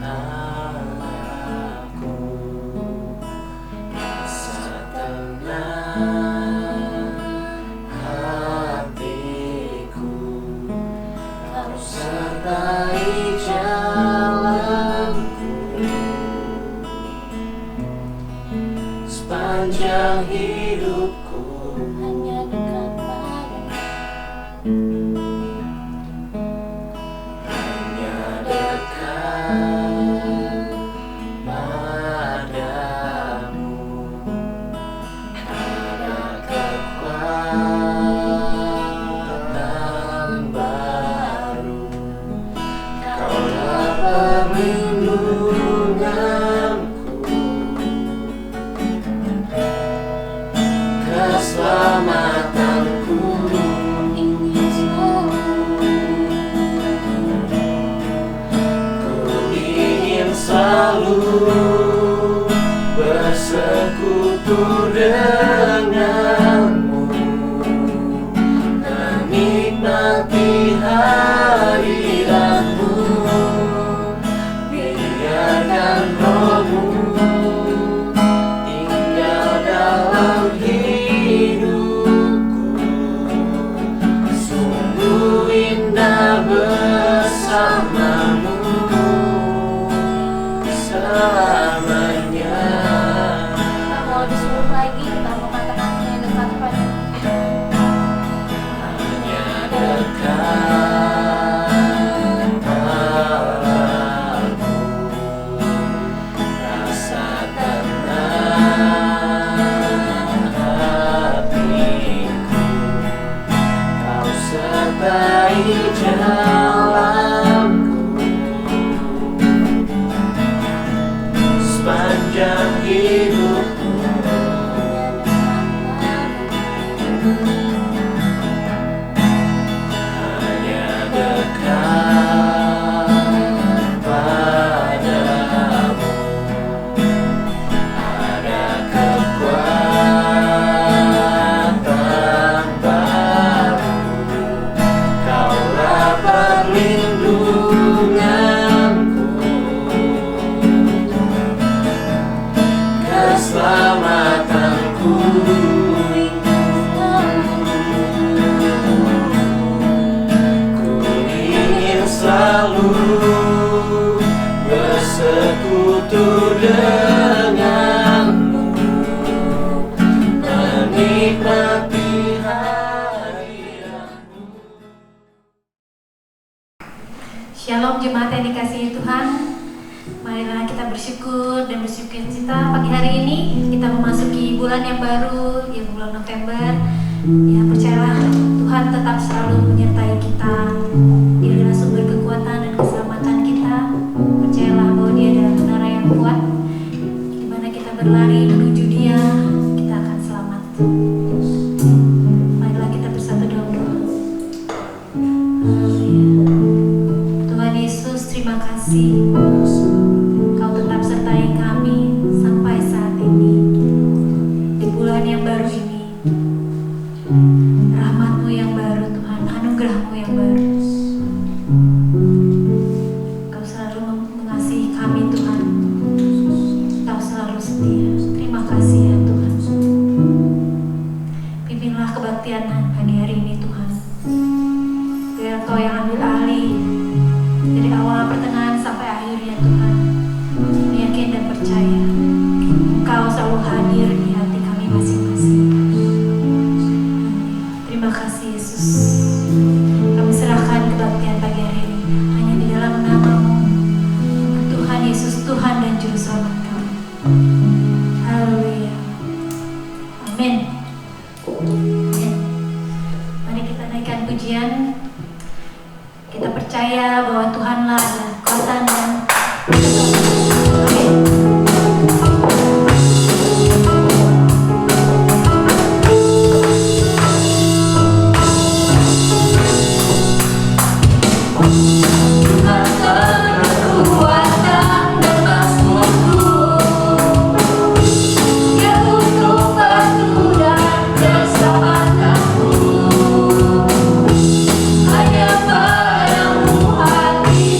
aku rasa tenang hatiku, kau sertai jalanku sepanjang hidupku. Hanya dekat padamu, Hanya dekat padamu ada kekuatan baru. Kaulah perlindunganku, keselamatanku. Ku ingin selalu bersekutu denganmu, menikmati hadiratmu. Biarkan rohmu tinggal dalam hidupku, sungguh indah bersamamu selamanya. mau disuruh lagi, kita mau katakan hanya dekat padamu. Hanya dekat padamu rasa tenang hatiku, kau sertai jalanku sepanjang hidupku. Hanya dekat padamu ada kekuatan baru. Kaulah perlindunganku, keselamatanku. Ku ingin selalu bersekutu denganmu, menikmati hadiratmu. Shalom jemaat yang dikasihi Tuhan. Marilah kita bersyukur dan bersukacita pagi hari ini. Kita memasuki bulan yang baru, yang bulan November. Ya, percayalah Tuhan tetap selalu menyertai kita. Dia adalah sumber kekuatan dan keselamatan kita. Percayalah bahwa Dia adalah menara yang kuat. Di mana kita berlari menuju Dia, kita akan selamat. Marilah kita bersatu dalam doa. Haleluya. Tuhan Yesus, terima kasih. Kau tetap sertai kami sampai saat ini. Di bulan yang baru ini, rahmat-Mu yang baru Tuhan, anugerah-Mu yang baru. Kau selalu mengasihi kami Tuhan. Kau selalu setia. Terima kasih ya Tuhan. Pimpinlah kebaktian pagi hari ini Tuhan. Biar Kau yang ambil alih dari awal pertengahan sampai akhirnya Tuhan. Kami yakin dan percaya Engkau selalu hadir di hati kami masing-masing. Terima kasih Yesus. Kami serahkan kebaktian pagi hari ini hanya di dalam nama-Mu, Tuhan Yesus, Tuhan dan Juru Selamat kami. Haleluya. Amin. Amin. Mari kita naikkan pujian. Kita percaya bahwa Tuhanlah adalah kekuatan dan amin. Hanya padamu hati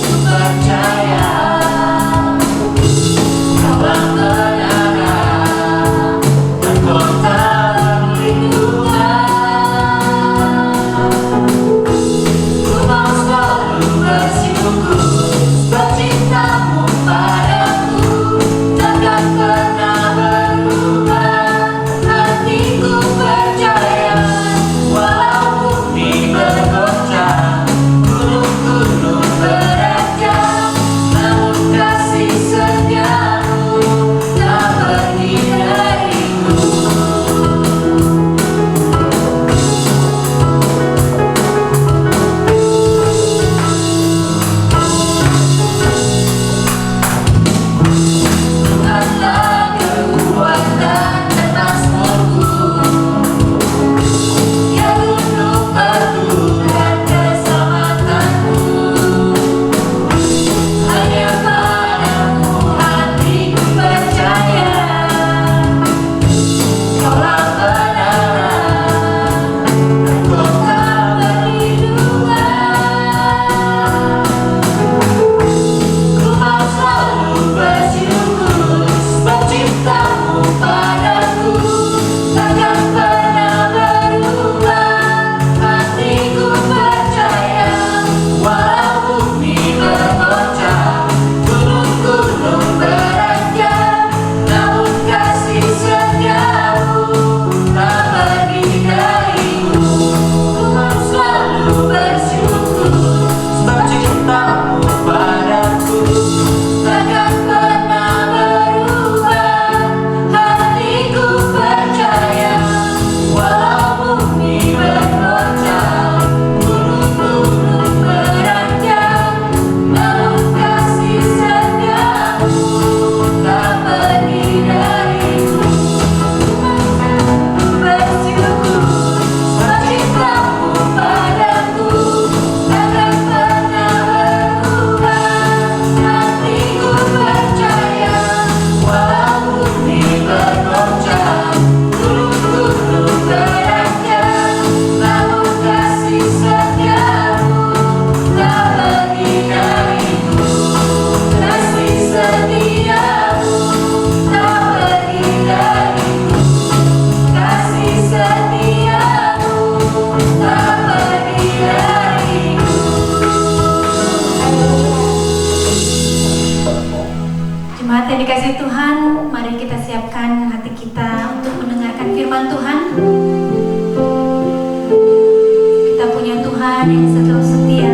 Tuhan yang selalu setia,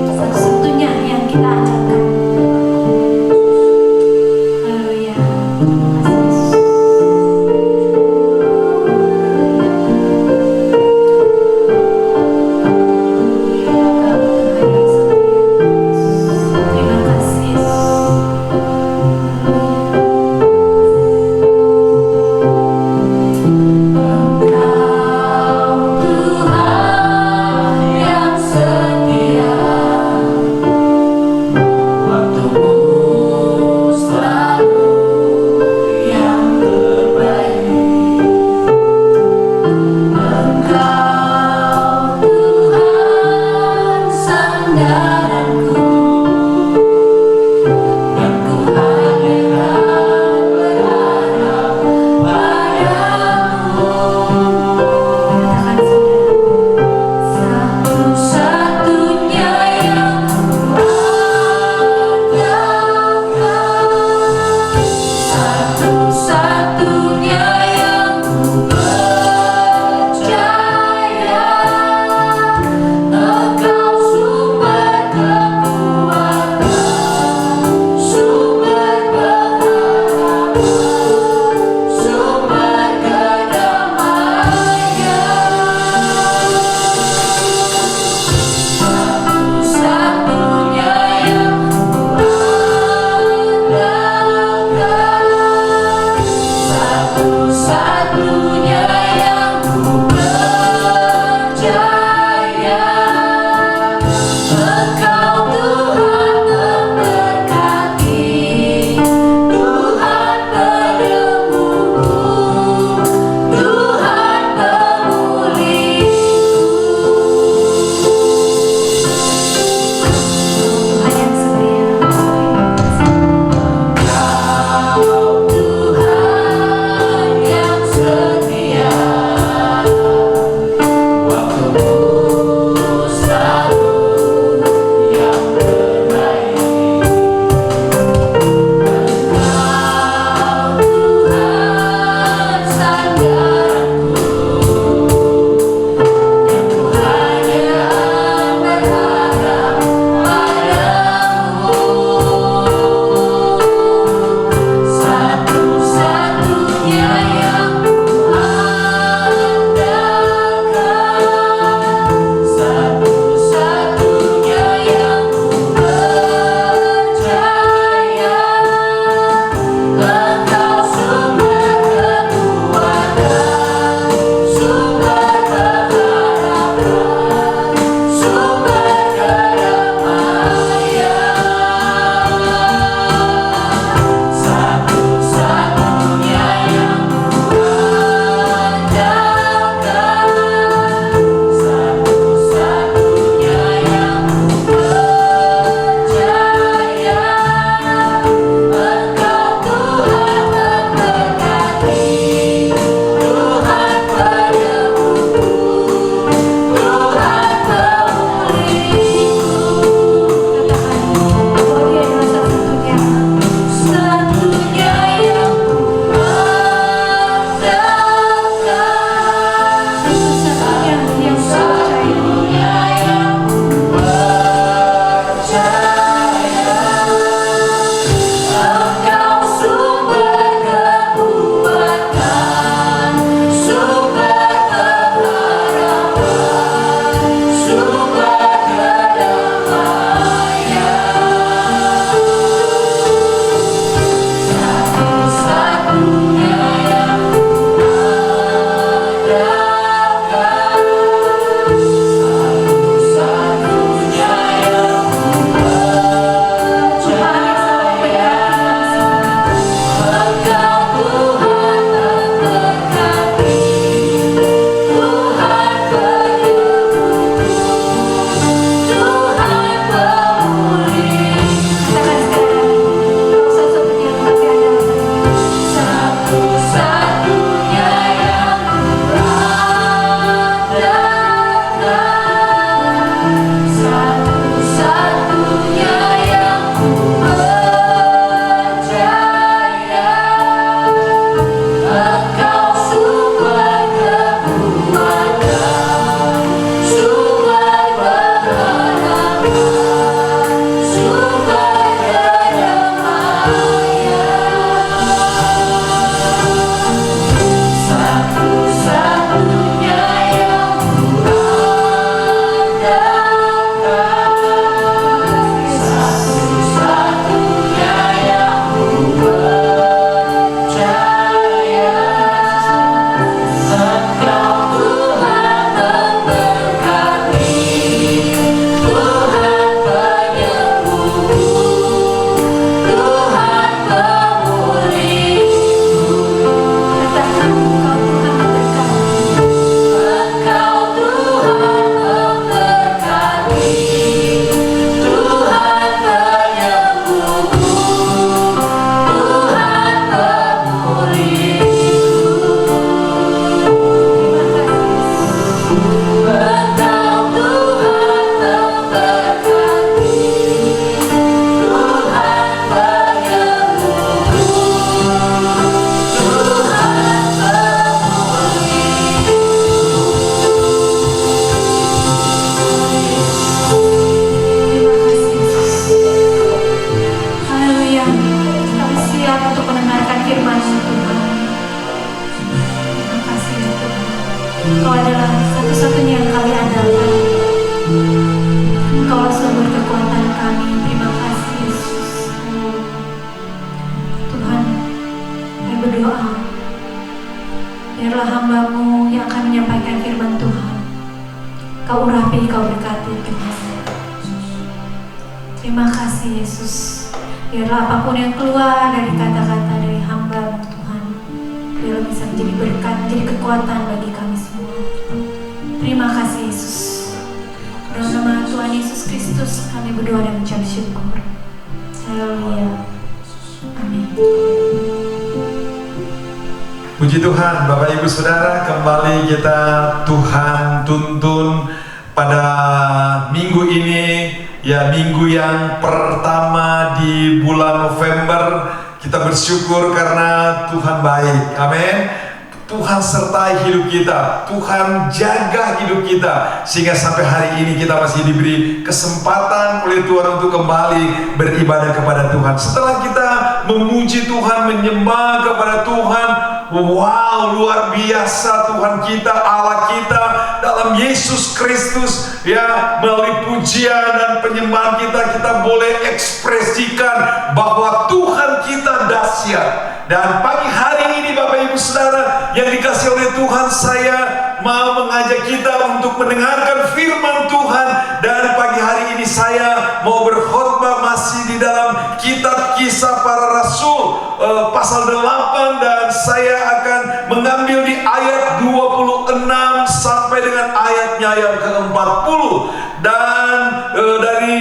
satu-satunya yang kita andalkan. Haleluya. Terima kasih Yesus. Terima kasih Yesus. Engkau Tuhan Kau urapi, Kau berkati Tuhan. Terima kasih Yesus. Biarlah apapun yang keluar dari kata-kata dari hamba Tuhan, biarlah bisa menjadi berkat, menjadi kekuatan bagi kami semua. Terima kasih Yesus. Dalam nama Tuhan Yesus Kristus kami berdoa dan mengucap syukur. Haleluya. Amin. Puji Tuhan, Bapak Ibu Saudara, kembali kita Tuhan tuntun pada minggu ini, ya minggu yang pertama di bulan November. Kita bersyukur karena Tuhan baik, amin. Tuhan sertai hidup kita, Tuhan jaga hidup kita, sehingga sampai hari ini kita masih diberi kesempatan oleh Tuhan untuk kembali beribadah kepada Tuhan. Setelah kita memuji Tuhan, menyembah kepada Tuhan, wow, luar biasa Tuhan kita, Allah kita dalam Yesus Kristus, ya, melalui pujian dan penyembahan kita boleh ekspresikan bahwa Tuhan kita dahsyat. Dan pagi hari ini Bapak Ibu Saudara yang dikasih oleh Tuhan, saya mau mengajak kita untuk mendengarkan firman Tuhan. Dan pagi hari ini saya mau berkhotbah masih di dalam kitab Kisah Para Rasul pasal 8, dan saya akan mengambil di ayat 26 sampai dengan ayatnya yang ke-40. Dan dari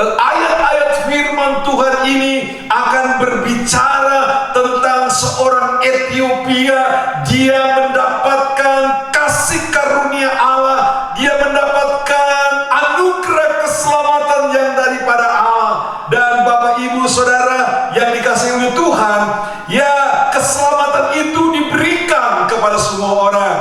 ayat-ayat firman Tuhan ini akan berbicara tentang seorang Ethiopia. Dia mendapatkan kasih karunia Allah, dia mendapatkan anugerah keselamatan yang daripada Allah. Dan Bapak Ibu Saudara yang dikasihi oleh Tuhan, ya, keselamatan itu diberikan kepada semua orang,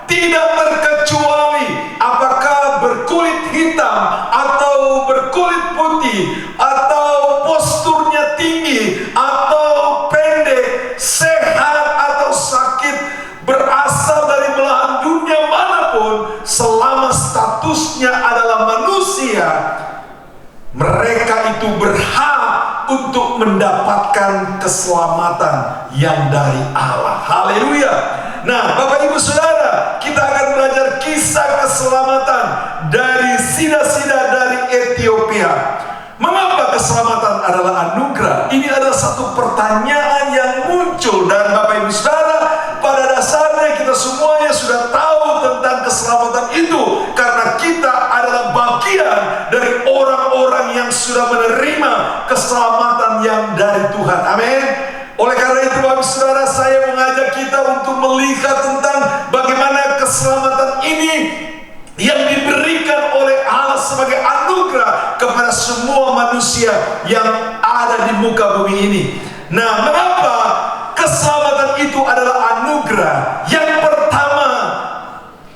tidak terkecuali apakah berkulit hitam atau berkulit putih, atau posturnya tinggi atau pendek, sehat atau sakit, berasal dari belahan dunia manapun, selama statusnya adalah manusia, mereka itu berhak untuk mendapatkan keselamatan yang dari Allah. Haleluya. Nah, Bapak Ibu Saudara, kita akan belajar kisah keselamatan dari sida-sida dari Ethiopia. Mengapa keselamatan adalah anugerah? Ini adalah satu pertanyaan yang muncul. Dan Bapak Ibu Saudara, pada dasarnya kita semuanya sudah tahu tentang keselamatan itu, karena kita adalah bagian dari orang-orang yang sudah menerima keselamatan yang dari Tuhan. Amin. Oleh karena itu Bapak Saudara, saya mengajak kita untuk melihat tentang bagaimana keselamatan ini yang diberikan oleh Allah sebagai anugerah kepada semua manusia yang ada di muka bumi ini. Nah, mengapa keselamatan itu adalah anugerah? Yang pertama,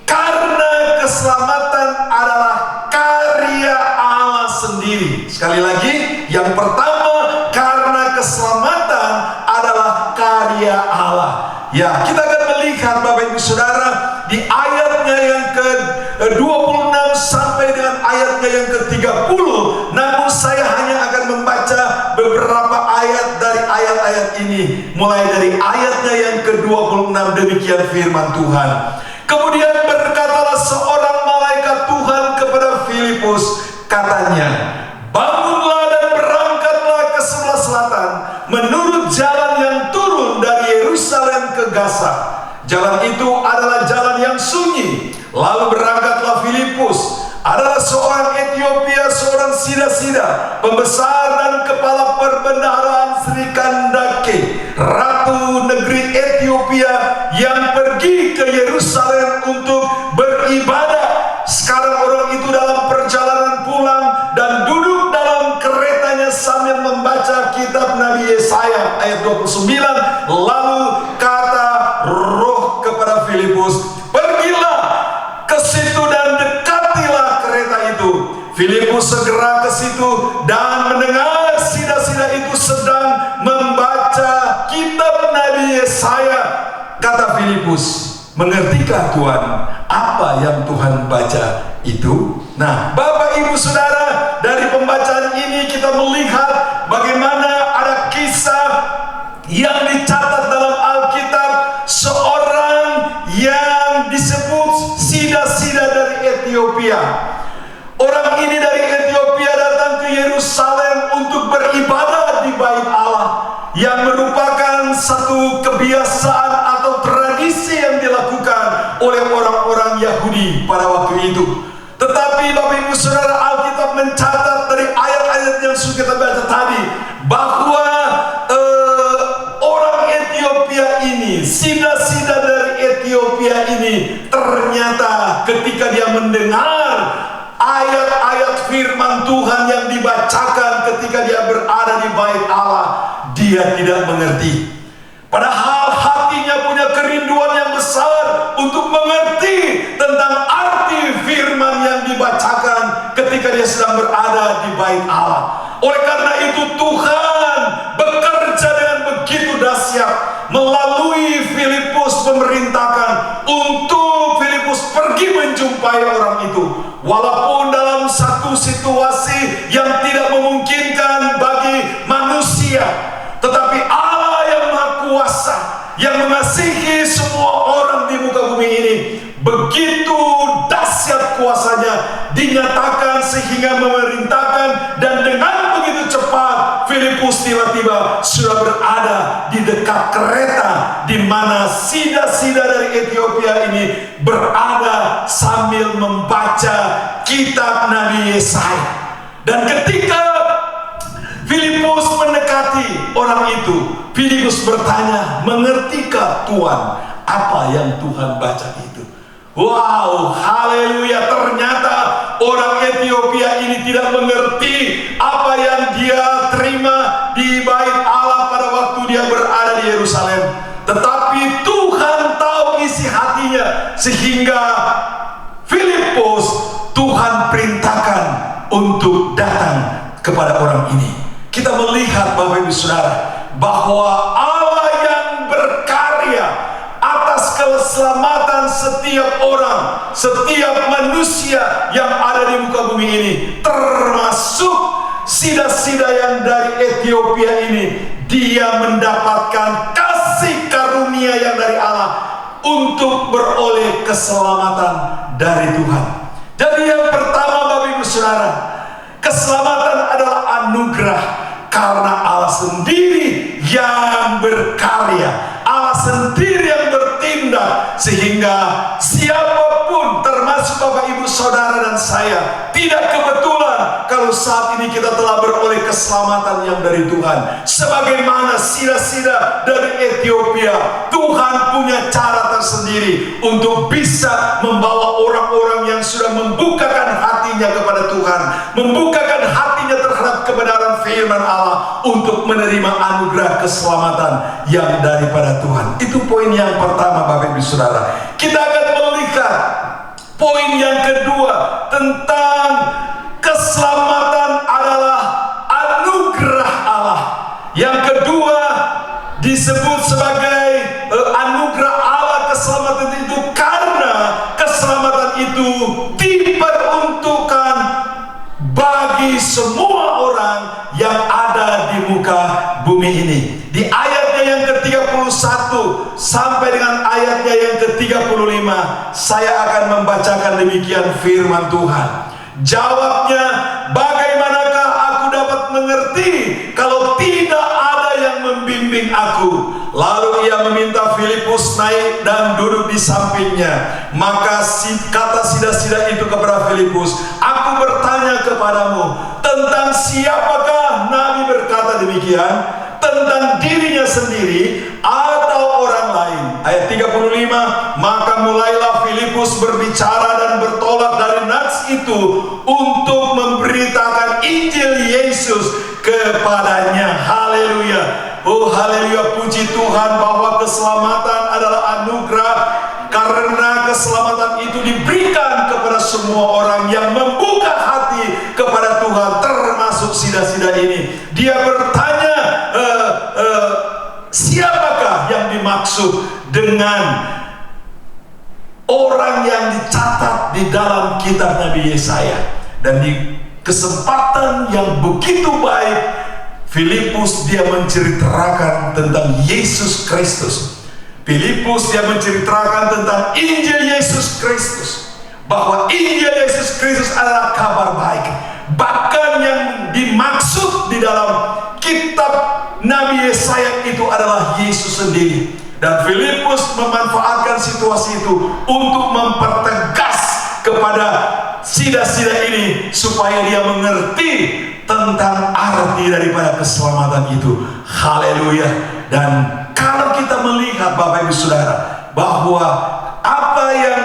karena keselamatan adalah karya Allah sendiri. Sekali lagi, yang pertama, karena keselamatan adalah karya Allah. Ya, kita akan melihat Bapak Ibu Saudara di ayatnya yang ke-26 sampai dengan ayatnya yang ke-30. Namun saya hanya akan membaca beberapa ayat dari ayat-ayat ini. Mulai dari ayatnya yang ke-26, demikian firman Tuhan. Kemudian berkatalah seorang malaikat Tuhan kepada Filipus, katanya, bangunlah dan berangkatlah ke sebelah selatan, menurut jalan yang turun dari Yerusalem ke Gaza. Jalan itu adalah jalan yang sunyi. Lalu berangkatlah Filipus, adalah seorang Ethiopia, seorang sida-sida, pembesar dan kepala perbendaharaan Sri Kandake, ratu negeri Ethiopia, yang pergi ke Yerusalem untuk beribadah. Sekarang orang itu dalam perjalanan pulang dan duduk dalam keretanya sambil membaca kitab Nabi Yesaya ayat 29. Lalu kata Roh kepada Filipus, pergilah ke situ dan dekatilah kereta itu. Filipus segera ke situ dan mendengar sida-sida itu sedang membaca kitab Nabi Yesaya. Kata Filipus, mengertikah Tuhan apa yang Tuhan baca itu? Nah, Bapak Ibu Saudara, dari pembacaan ini kita melihat bagaimana ada kisah yang dicatat dalam Alkitab, seorang yang disebut sida-sida dari Ethiopia. Ethiopia. Orang ini dari Ethiopia datang ke Yerusalem untuk beribadah di Bait Allah, yang merupakan satu kebiasaan atau tradisi yang dilakukan oleh orang-orang Yahudi pada waktu itu. Tetapi Bapak Ibu Saudara, Alkitab mencatat dari ayat-ayat yang sudah kita baca tadi bahwa orang Ethiopia ini, sida-sida dari Ethiopia ini, ternyata ketika dia mendengar ayat-ayat firman Tuhan yang dibacakan ketika dia berada di Bait Allah, dia tidak mengerti. Padahal hatinya punya kerinduan yang besar untuk mengerti tentang arti firman yang dibacakan ketika dia sedang berada di Bait Allah. Oleh karena itu Tuhan bekerja dengan begitu dahsyat melalui Filipus, memerintahkan untuk Filipus pergi menjumpai orang itu. Walaupun dalam satu situasi yang tidak memungkinkan bagi manusia, tetapi Allah yang Maha Kuasa, yang mengasihi semua orang di muka bumi ini, begitu dahsyat kuasanya dinyatakan sehingga memerintahkan, dan dengan begitu cepat Filipus tiba-tiba sudah berada di dekat kereta di mana sida-sida dari Ethiopia ini berada sambil membaca kitab Nabi Yesaya. Dan ketika Filipus mendekati orang itu, Filipus bertanya, "Mengertikah Tuhan apa yang Tuhan baca itu?" Wow, haleluya. Ternyata orang Ethiopia ini tidak mengerti apa yang dia terima di Bait Allah pada waktu dia berada di Yerusalem. Tetapi Tuhan tahu isi hatinya, sehingga Filipus Tuhan perintahkan untuk datang kepada orang ini. Kita melihat Bapak Ibu Saudara bahwa Allah yang berkarya atas keselamatan setiap orang, setiap manusia yang ada di muka bumi ini, termasuk sida-sida yang dari Ethiopia ini, dia mendapatkan kasih karunia yang dari Allah untuk beroleh keselamatan dari Tuhan. Jadi yang pertama Bapak Ibu Saudara, keselamatan adalah anugerah karena Allah sendiri yang berkarya, Allah sendiri yang bertindak, sehingga siapapun termasuk Bapak Ibu Saudara dan saya tidak kebetulan kalau saat ini kita telah beroleh keselamatan yang dari Tuhan. Sebagaimana sida-sida dari Ethiopia, Tuhan punya cara tersendiri untuk bisa membawa orang-orang yang sudah membukakan hatinya kepada Tuhan, membukakan hatinya terhadap kebenaran firman Allah untuk menerima anugerah keselamatan yang daripada Tuhan. Itu poin yang pertama Bapak Ibu Saudara. Kita akan melihat poin yang kedua tentang keselamatan adalah anugerah Allah. Yang kedua disebut sebagai anugerah Allah, keselamatan itu karena keselamatan itu diperuntukkan bagi semua orang yang ada di muka bumi ini. Di ayatnya yang ke-31 sampai dengan ayatnya yang ke-35, saya akan membacakan demikian firman Tuhan. Jawabnya, bagaimanakah aku dapat mengerti kalau tidak ada yang membimbing aku? Lalu ia meminta Filipus naik dan duduk di sampingnya. Maka kata sida-sida itu kepada Filipus, "Aku bertanya kepadamu, tentang siapakah Nabi berkata demikian? Tentang dirinya sendiri atau orang lain?" Ayat 35, maka mulailah Filipus berbicara dan bertolak dari nats itu untuk memberitakan Injil Yesus kepadanya. Haleluya. Oh haleluya, puji Tuhan bahwa keselamatan adalah anugerah, karena keselamatan itu diberikan kepada semua orang yang membuka hati kepada Tuhan, termasuk sida-sida ini. Dia bertanya, siapakah yang dimaksud dengan orang yang dicatat di dalam kitab Nabi Yesaya? Dan di kesempatan yang begitu baik, Filipus dia menceritakan tentang Yesus Kristus. Filipus dia menceritakan tentang Injil Yesus Kristus, bahwa Injil Yesus Kristus adalah kabar baik. Bahkan yang dimaksud di dalam kitab Nabi Yesaya itu adalah Yesus sendiri. Dan Filipus memanfaatkan situasi itu untuk mempertegas kepada sida-sida ini supaya dia mengerti tentang arti daripada keselamatan itu. Haleluya. Dan kalau kita melihat Bapak Ibu Saudara bahwa apa yang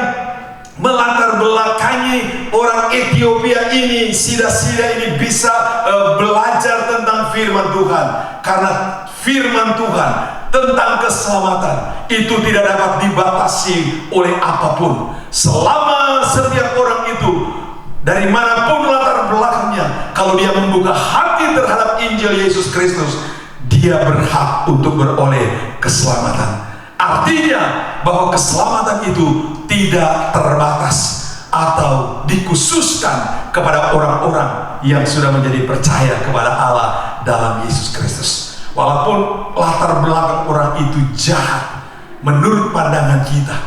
melatar belakangi orang Ethiopia ini, sida-sida ini bisa belajar tentang firman Tuhan, karena firman Tuhan tentang keselamatan itu tidak dapat dibatasi oleh apapun. Selama setiap orang itu dari manapun latar belakangnya, kalau dia membuka hati terhadap Injil Yesus Kristus, dia berhak untuk beroleh keselamatan. Artinya bahwa keselamatan itu tidak terbatas atau dikhususkan kepada orang-orang yang sudah menjadi percaya kepada Allah dalam Yesus Kristus. Walaupun latar belakang orang itu jahat menurut pandangan kita,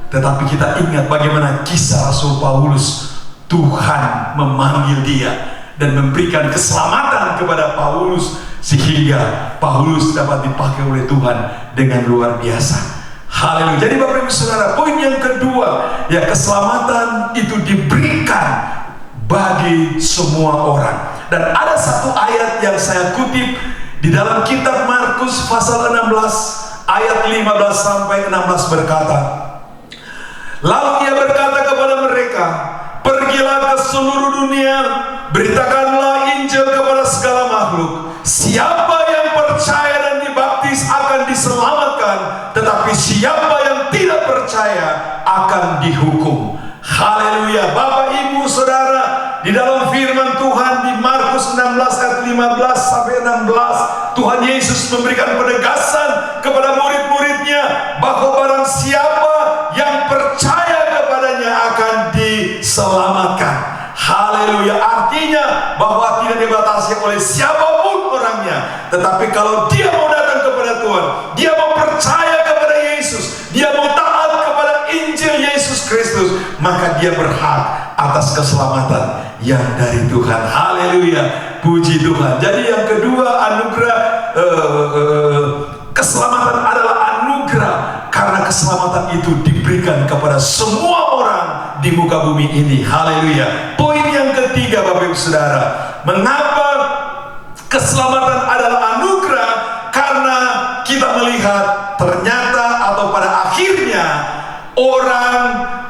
tetapi kita ingat bagaimana kisah Rasul Paulus. Tuhan memanggil dia dan memberikan keselamatan kepada Paulus, sehingga Paulus dapat dipakai oleh Tuhan dengan luar biasa. Haleluya. Jadi Bapak Ibu Saudara, poin yang kedua, ya, keselamatan itu diberikan bagi semua orang. Dan ada satu ayat yang saya kutip di dalam kitab Markus pasal 16 ayat 15 sampai 16 berkata, lalu ia berkata kepada mereka, pergilah ke seluruh dunia, beritakanlah Injil kepada segala makhluk. Siapa yang percaya dan dibaptis akan diselamatkan, tetapi siapa yang tidak percaya akan dihukum. Haleluya. Bapak Ibu Saudara, di dalam firman Tuhan di Markus 16 ayat 15 sampai 16, Tuhan Yesus memberikan penegasan kepada murid-muridnya bahwa barang siapa yang percaya kepadanya akan diselamatkan. Haleluya. Artinya bahwa tidak dibatasi oleh siapapun orangnya, tetapi kalau dia mau datang kepada Tuhan, dia mau percaya kepada Yesus, dia mau taat kepada Injil Yesus Kristus, maka dia berhak atas keselamatan yang dari Tuhan. Haleluya. Puji Tuhan. Jadi yang kedua, anugerah keselamatan adalah anugerah, karena keselamatan itu diberikan kepada semua orang di muka bumi ini. Haleluya. Poin yang ketiga, Bapak Ibu Saudara, mengapa keselamatan adalah anugerah? Karena kita melihat ternyata atau pada akhirnya orang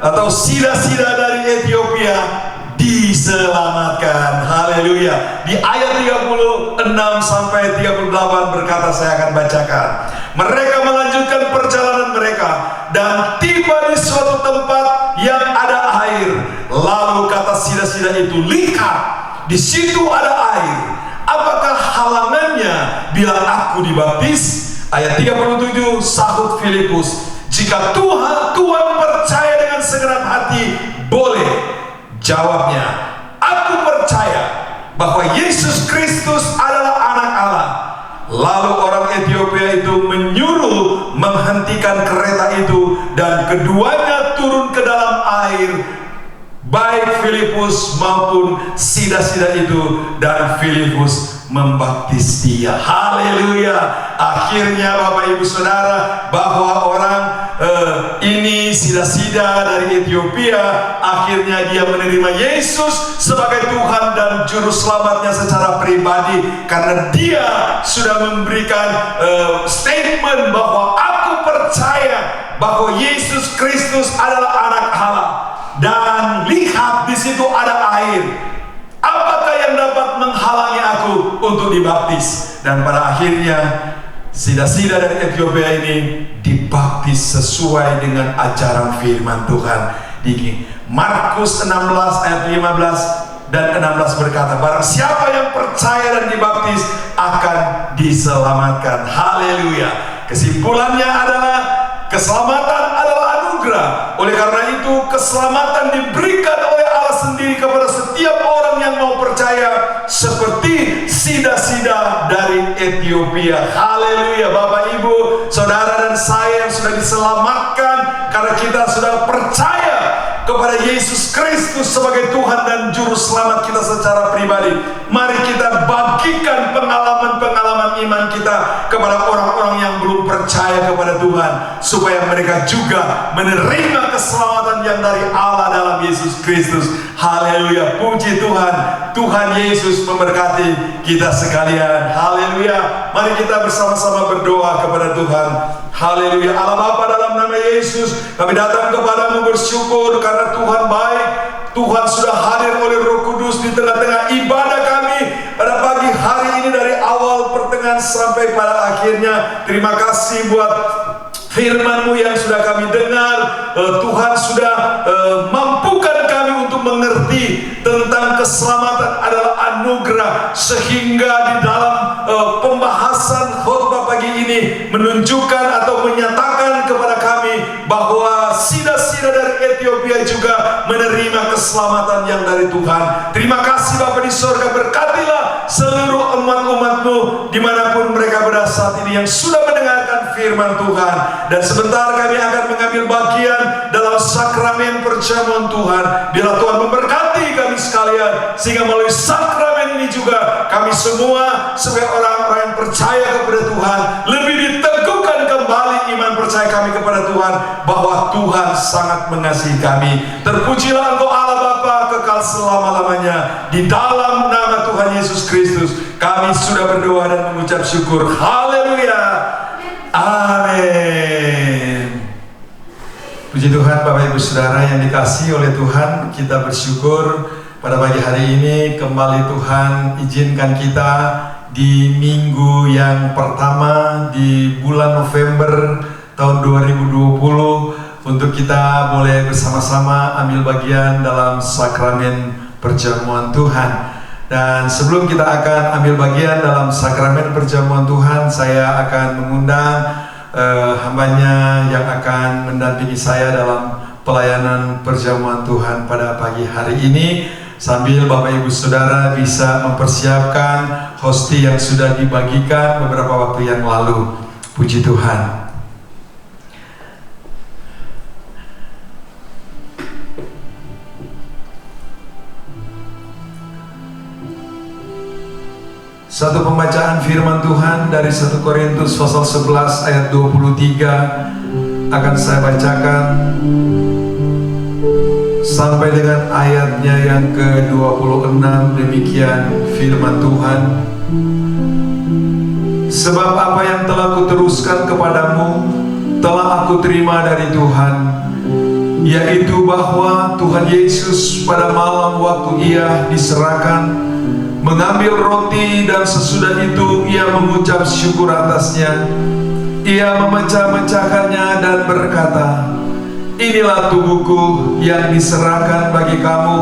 atau sida-sida dari Ethiopia diselamatkan. Haleluya. Di ayat 36 sampai 38 berkata, saya akan bacakan. Mereka melanjutkan perjalanan mereka dan tiba di suatu tempat yang ada air. Lalu kata sida-sida itu, lihat, di situ ada air. Apakah halangannya bila aku dibaptis? Ayat 37, sahut Filipus, jika Tuhan percaya dengan segenap hati, boleh. Jawabnya, aku percaya bahwa Yesus Kristus adalah anak Allah. Lalu orang Ethiopia itu menyuruh menghentikan kereta itu, dan keduanya turun ke dalam air, baik Filipus maupun sida-sida itu, dan Filipus membaptis dia. Haleluya. Akhirnya Bapak Ibu Saudara, bahwa orang ini sida-sida dari Ethiopia, akhirnya dia menerima Yesus sebagai Tuhan dan Juru Selamatnya secara pribadi, karena dia sudah memberikan statement bahwa aku percaya bahwa Yesus Kristus adalah anak Allah. Dan lihat, di situ ada air. Apakah yang dapat menghalangi aku untuk dibaptis? Dan pada akhirnya sida-sida dari Ethiopia ini dibaptis sesuai dengan ajaran firman Tuhan. Di Markus 16 ayat 15 dan 16 berkata, barang siapa yang percaya dan dibaptis akan diselamatkan. Haleluya. Kesimpulannya adalah keselamatan adalah anugerah. Oleh karena itu, keselamatan diberikan oleh Allah sendiri kepada setiap orang yang mau percaya, seperti sida-sida dari Ethiopia. Haleluya. Bapak Ibu Saudara dan saya yang sudah diselamatkan karena kita sudah percaya kepada Yesus Kristus sebagai Tuhan dan Juru Selamat kita secara pribadi. Mari kita bagikan pengalaman-pengalaman iman kita kepada orang-orang yang belum percaya kepada Tuhan, supaya mereka juga menerima keselamatan yang dari Allah dalam Yesus Kristus. Haleluya, puji Tuhan. Tuhan Yesus memberkati kita sekalian. Haleluya. Mari kita bersama-sama berdoa kepada Tuhan. Haleluya. Allah Bapa, dalam nama Yesus kami datang kepadamu bersyukur karena Tuhan baik. Tuhan sudah hadir oleh Roh Kudus di tengah-tengah ibadah kami pada pagi hari ini, dari awal pertengahan sampai pada akhirnya. Terima kasih buat firman-Mu yang sudah kami dengar. Tuhan sudah mampukan kami untuk mengerti tentang keselamatan adalah anugerah, sehingga di dalam pembahasan khotbah pagi ini menunjukkan atau menyatakan kepada kami bahwa sida-sida dari Ethiopia juga menerima keselamatan yang dari Tuhan. Terima kasih Bapa di sorga, berkatilah seluruh umat-umat-Mu dimanapun mereka berada saat ini yang sudah mendengarkan firman Tuhan. Dan sebentar kami akan mengambil bagian dalam sakramen perjamuan Tuhan. Biarlah Tuhan memberkati kami sekalian, sehingga melalui sakramen ini juga kami semua sebagai orang-orang yang percaya kepada Tuhan lebih diteguhkan kembali iman percaya kami kepada Tuhan, bahwa Tuhan sangat mengasihi kami. Terpujilah Engkau Allah Bapa kekal selama-lamanya. Di dalam nama Tuhan Yesus Kristus kami sudah berdoa dan mengucap syukur. Haleluya. Amin. Puji Tuhan, Bapak Ibu Saudara yang dikasihi oleh Tuhan, kita bersyukur pada pagi hari ini kembali Tuhan izinkan kita di minggu yang pertama di bulan November tahun 2020 untuk kita boleh bersama-sama ambil bagian dalam sakramen perjamuan Tuhan. Dan sebelum kita akan ambil bagian dalam sakramen perjamuan Tuhan, saya akan mengundang hambanya yang akan mendampingi saya dalam pelayanan perjamuan Tuhan pada pagi hari ini, sambil Bapak Ibu Saudara bisa mempersiapkan hostia yang sudah dibagikan beberapa waktu yang lalu. Puji Tuhan. Satu pembacaan firman Tuhan dari 1 Korintus pasal 11 ayat 23 akan saya bacakan sampai dengan ayatnya yang ke-26. Demikian firman Tuhan. Sebab apa yang telah kuteruskan kepadamu telah aku terima dari Tuhan, yaitu bahwa Tuhan Yesus pada malam waktu Ia diserahkan mengambil roti, dan sesudah itu Ia mengucap syukur atasnya. Ia memecah-mecahkannya dan berkata, "Inilah tubuhku yang diserahkan bagi kamu.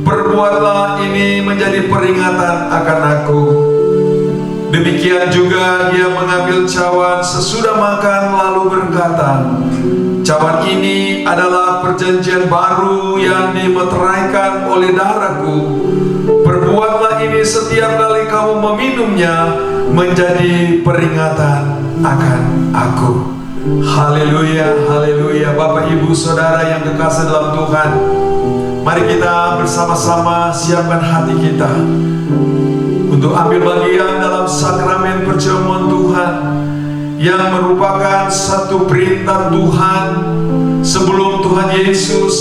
Perbuatlah ini menjadi peringatan akan aku." Demikian juga Ia mengambil cawan sesudah makan lalu berkata, "Cawan ini adalah perjanjian baru yang dimeteraikan oleh darahku. Perbuatlah ini setiap kali kamu meminumnya menjadi peringatan akan aku." Haleluya, haleluya. Bapak Ibu Saudara yang kekasih dalam Tuhan, mari kita bersama-sama siapkan hati kita untuk ambil bagian dalam sakramen perjamuan Tuhan, yang merupakan satu perintah Tuhan sebelum Tuhan Yesus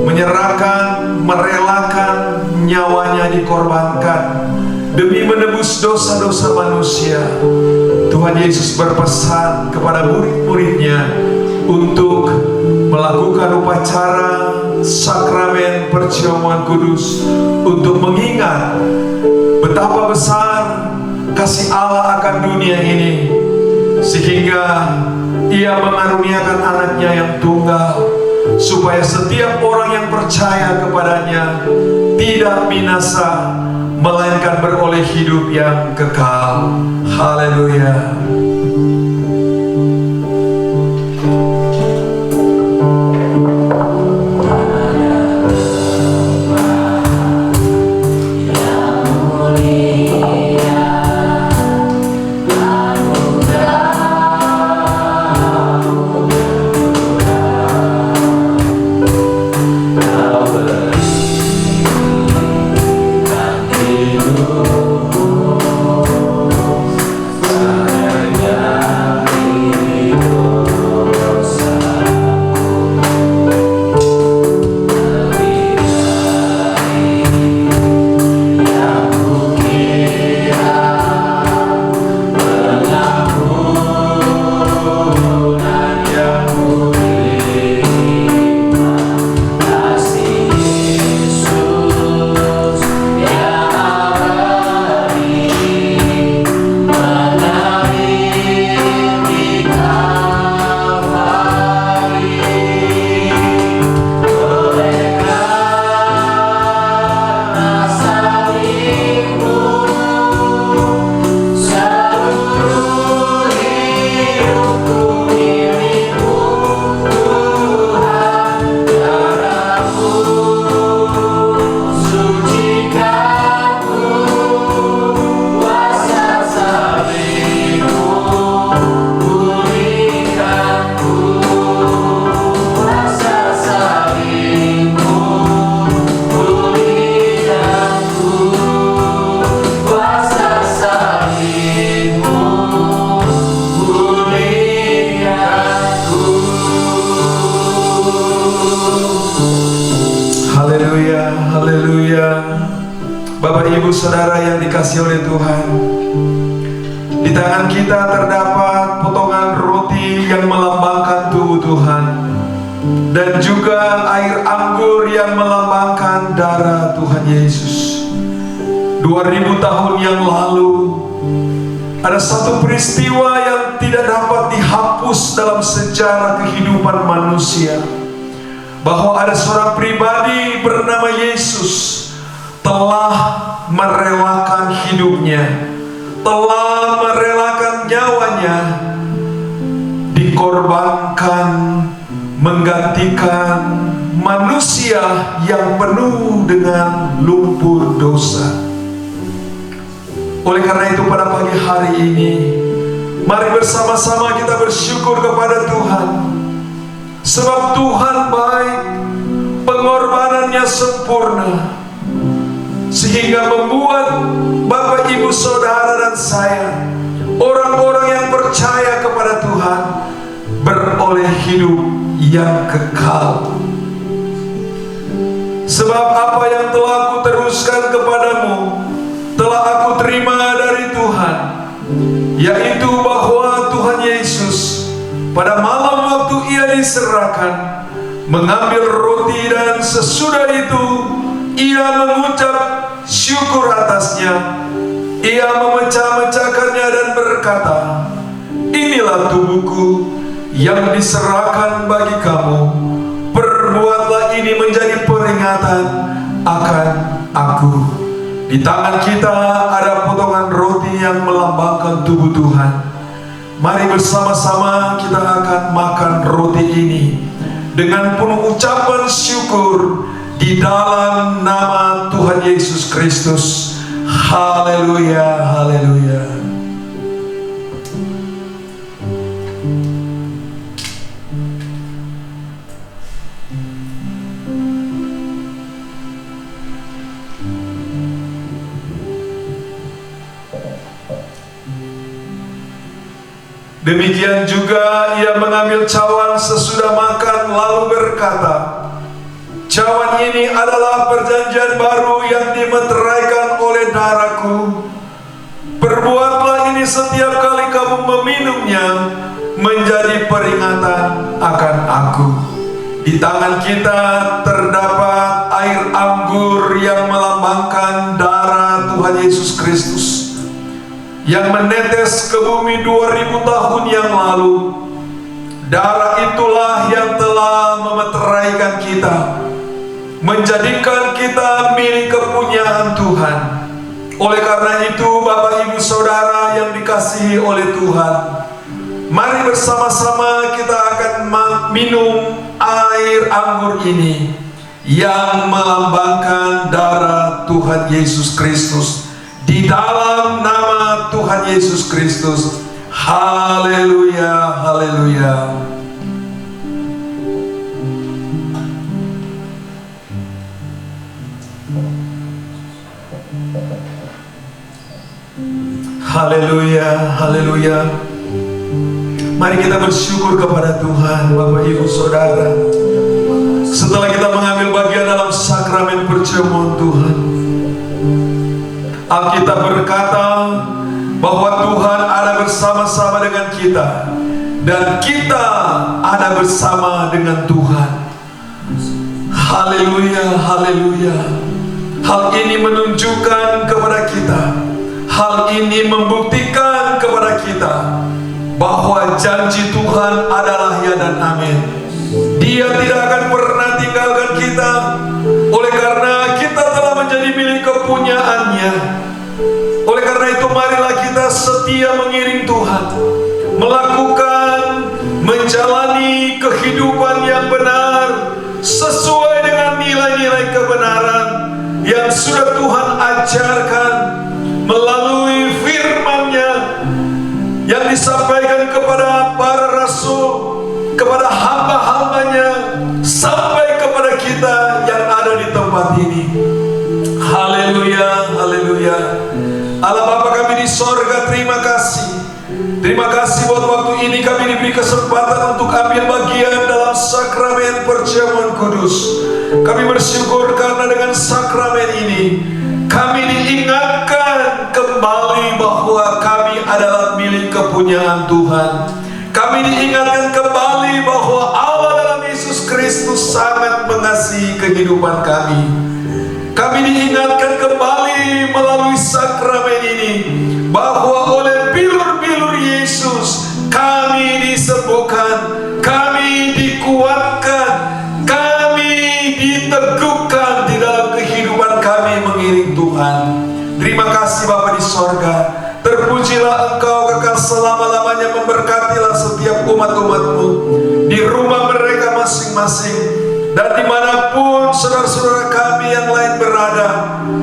menyerahkan, merelakan nyawanya dikorbankan demi menebus dosa-dosa manusia. Tuhan Yesus berpesan kepada murid-muridnya untuk melakukan upacara sakramen perjamuan kudus untuk mengingat betapa besar kasih Allah akan dunia ini, sehingga Ia mengaruniakan anaknya yang tunggal, supaya setiap orang yang percaya kepadanya tidak binasa, melainkan beroleh hidup yang kekal. Haleluya. Haleluya, haleluya. Bapak Ibu Saudara yang dikasihi oleh Tuhan, di tangan kita terdapat potongan roti yang melambangkan tubuh Tuhan, dan juga air anggur yang melambangkan darah Tuhan Yesus. 2000 tahun yang lalu, ada satu peristiwa yang tidak dapat dihapus dalam sejarah kehidupan manusia, bahwa ada seorang pribadi bernama Yesus telah merelakan hidupnya, telah merelakan nyawanya, dikorbankan menggantikan manusia yang penuh dengan lumpur dosa. Oleh karena itu pada pagi hari ini, mari bersama-sama kita bersyukur kepada Tuhan, sebab Tuhan baik, pengorbanannya sempurna, sehingga membuat Bapak Ibu Saudara dan saya, orang-orang yang percaya kepada Tuhan, beroleh hidup yang kekal. Sebab apa yang telah aku teruskan kepadamu telah aku terima dari Tuhan, yaitu bahwa Tuhan Yesus pada malam waktu ia diserahkan mengambil roti, dan sesudah itu ia mengucap syukur atasnya, ia memecah-mecahkannya dan berkata, inilah tubuhku yang diserahkan bagi kamu, perbuatlah ini menjadi peringatan akan aku. Di tangan kita ada potongan roti yang melambangkan tubuh Tuhan. Mari bersama-sama kita akan makan roti ini dengan penuh ucapan syukur di dalam nama Tuhan Yesus Kristus. Haleluya, haleluya. Demikian juga ia mengambil cawan sesudah makan, lalu berkata, cawan ini adalah perjanjian baru yang dimeteraikan oleh darahku. Perbuatlah ini setiap kali kamu meminumnya menjadi peringatan akan aku. Di tangan kita terdapat air anggur yang melambangkan darah Tuhan Yesus Kristus yang menetes ke bumi 2000 tahun yang lalu. Darah itulah yang telah memeteraikan kita, menjadikan kita milik kepunyaan Tuhan. Oleh karena itu Bapak Ibu Saudara yang dikasihi oleh Tuhan, mari bersama-sama kita akan minum air anggur ini yang melambangkan darah Tuhan Yesus Kristus. Di dalam nama Tuhan Yesus Kristus. Haleluya, haleluya. Haleluya, haleluya. Mari kita bersyukur kepada Tuhan, Bapak Ibu Saudara. Setelah kita mengambil bagian dalam sakramen perjamuan Tuhan, Alkitab berkata bahwa Tuhan ada bersama-sama dengan kita, dan kita ada bersama dengan Tuhan. Haleluya, haleluya. Hal ini menunjukkan kepada kita, hal ini membuktikan kepada kita bahwa janji Tuhan adalah ya dan amin. Dia tidak akan pernah tinggalkan kita. Oleh karena kita telah menjadi milik kepunyaannya, oleh karena itu marilah kita setia mengiring Tuhan, melakukan, menjalani kehidupan yang benar sesuai dengan nilai-nilai kebenaran yang sudah Tuhan ajarkan melalui firman-Nya yang disampaikan kepada para rasul, kepada hamba-hambanya, sampai kepada kita yang ada di tempat ini. Haleluya, haleluya. Allah Bapa kami di sorga, terima kasih. Terima kasih buat waktu ini kami diberi kesempatan untuk ambil bagian dalam sakramen perjamuan kudus. Kami bersyukur karena dengan sakramen ini kami diingatkan kembali bahwa kami adalah milik kepunyaan Tuhan. Kami diingatkan kembali bahwa Allah dalam Yesus Kristus sangat mengasihi kehidupan kami. Kami diingatkan kembali melalui sakramen ini bahwa oleh bilur-bilur Yesus kami disembuhkan, kami dikuatkan, kami diteguhkan di dalam kehidupan kami mengiring Tuhan. Terima kasih Bapa di sorga. Terpujilah Engkau kekal selama-lamanya, memberkatilah setiap umat-umat-Mu di rumah mereka masing-masing. Dan dimanapun saudara-saudara kami yang lain berada,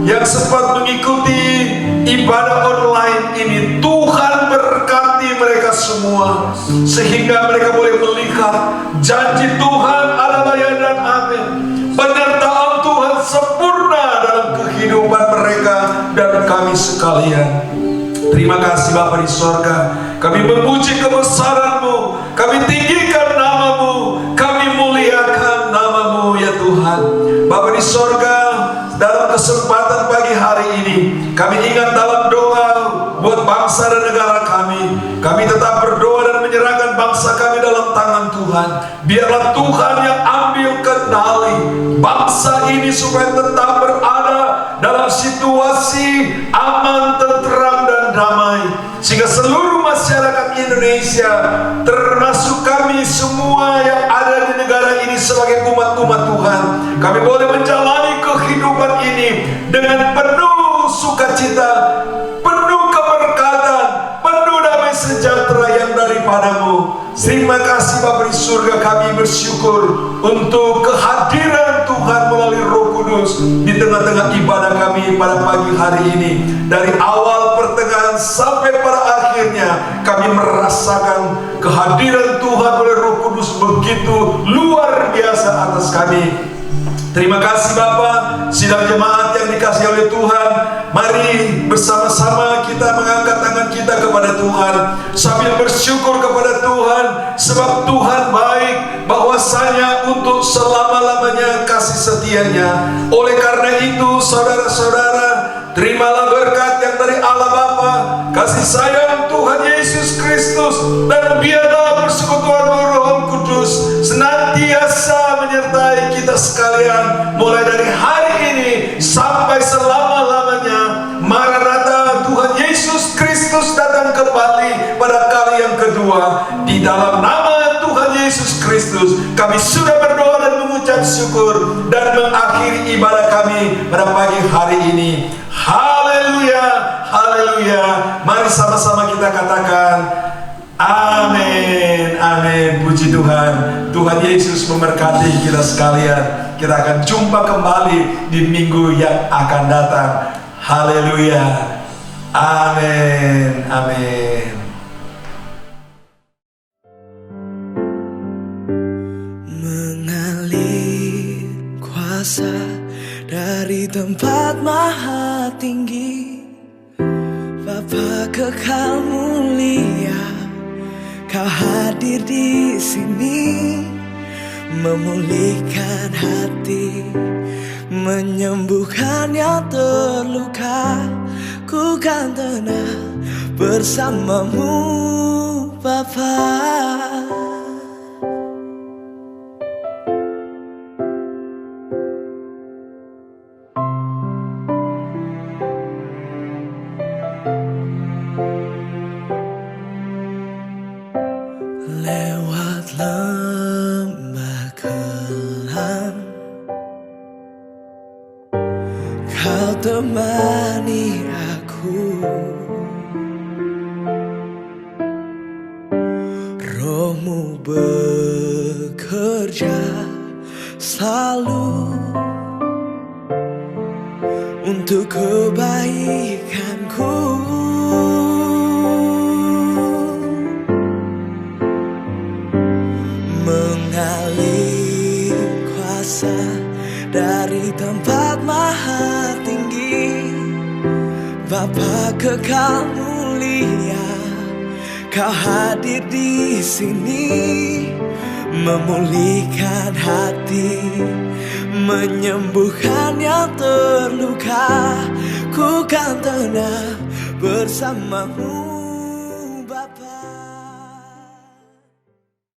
yang sempat mengikuti ibadah online ini, Tuhan berkati mereka semua, sehingga mereka boleh melihat janji Tuhan adalah ya dan amin. Penyertaan Tuhan sempurna dalam kehidupan mereka dan kami sekalian. Terima kasih Bapa di sorga. Kami memuji kebesaran-Mu, kami tinggikan nama-Mu, kami muliakan nama-Mu ya Tuhan. Bapa di sorga, dalam kesempatan pagi hari ini kami ingat dalam doa buat bangsa dan negara kami. Kami tetap berdoa dan menyerahkan bangsa kami dalam tangan Tuhan. Biarlah Tuhan yang ambil kendali bangsa ini supaya tetap berada dalam situasi aman, tentram dan damai, sehingga seluruh masyarakat Indonesia, termasuk kami semua yang ada di negara ini sebagai umat-umat Tuhan, kami boleh menjalani kehidupan ini dengan penuh sukacita, penuh keberkatan, penuh damai sejahtera yang daripadamu. Terima kasih Bapa di surga, kami bersyukur untuk kehadiran Tuhan melalui Roh Kudus di tengah-tengah ibadah kami pada pagi hari ini. Dari awal, pertengahan sampai pada akhirnya kami merasakan kehadiran Tuhan oleh Roh Kudus begitu luar biasa atas kami. Terima kasih Bapa. Sidang jemaat yang dikasihi oleh Tuhan, mari bersama-sama kita mengangkat tangan kita kepada Tuhan sambil bersyukur kepada Tuhan, sebab Tuhan baik, bahwasanya untuk selama-lamanya kasih setianya. Oleh karena itu saudara-saudara, terimalah berkat yang dari Allah Bapa, kasih sayang Tuhan Yesus Kristus, dan biarlah persekutuan Roh Kudus senantiasa menyertai kita sekalian, mulai dari hari ini sampai selama-lamanya. Maranatha, Tuhan Yesus Kristus datang kembali pada kali yang kedua. Di dalam nama Tuhan Yesus Kristus kami sudah berdoa dan mengucap syukur dan mengakhiri ibadah kami pada pagi hari ini. Haleluya, haleluya. Mari sama-sama kita katakan amin, amin. Puji Tuhan. Tuhan Yesus memberkati kita sekalian. Kita akan jumpa kembali di minggu yang akan datang. Haleluya, amin, amin. Mengalir kuasa dari tempat maha tinggi, Bapa kekal mulia, Kau hadir di sini, memulihkan hati, menyembuhkan yang terluka. Ku kan tenang bersamamu Bapa. Lewat lembah kelam, Kau temani aku. Roh-Mu bekerja selalu untuk kebaikanku. Mengalir kuasa dari tempat maha tinggi, Bapa kekal mulia, Kau hadir di sini, memulihkan hati, menyembuhkan yang terluka. Ku kan tenang bersamamu.